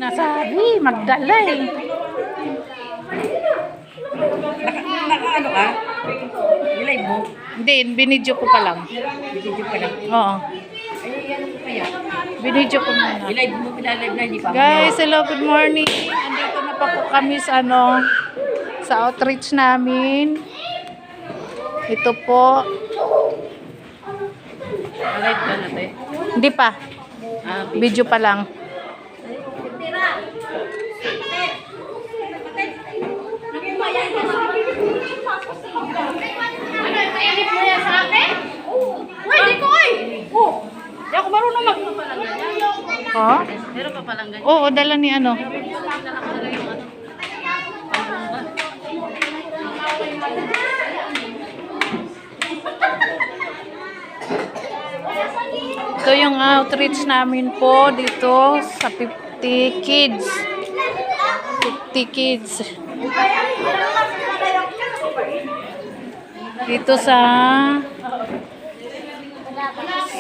Nasabi, magdala eh. Ano ka? Nilive mo? Hindi, binidyo ko pa lang. Video pa lang. Oo. Ay, ano ko kaya? Binidyo ko muna. Nilive mo, pinalive na, hindi pa. Guys, hello, good morning. Andito na pa po kami sa sa outreach namin. Ito po. Nalive ka natin. Hindi pa. Video pa lang. Hindi ako marunong Oh? Meron pa palang ganyan. Oo, dala ni ano. Ito yung outreach namin po dito sa 50 kids. 50 kids. Dito sa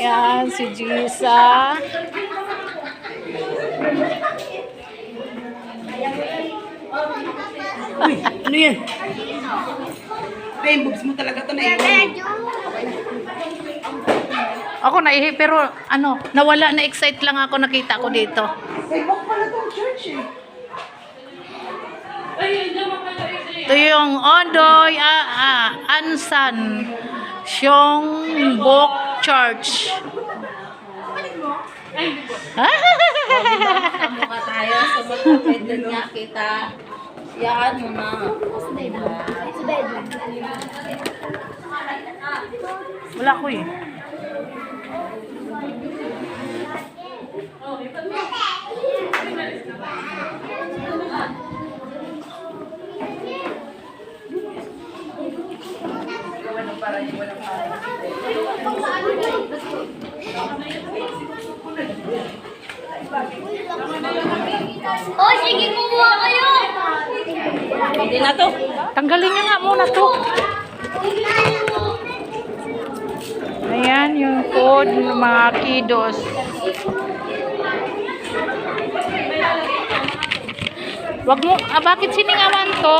yan, si Gisa. Ano yan? Ay, boobs mo talaga ito na iwan. Ako naihi, pero nawala na excite lang ako nakita ko dito. Ay, bak pala itong church eh. Ito yung Ondoy Ansan Siyongbok Church. Mukha tayo sa mga pwede niya kita. Yan mo na. Wala ko eh. Oh, sige, kumuha kayo! Hindi na to. Tanggalin niyo nga muna to. Ayan yung food ng mga kiddos. Wag mo, bakit siningawan to?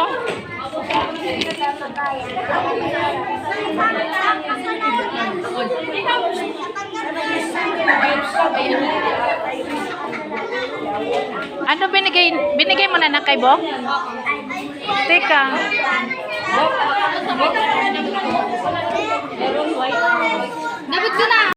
Ano binigay mo na kay Bok? Teka. Nabot ko na!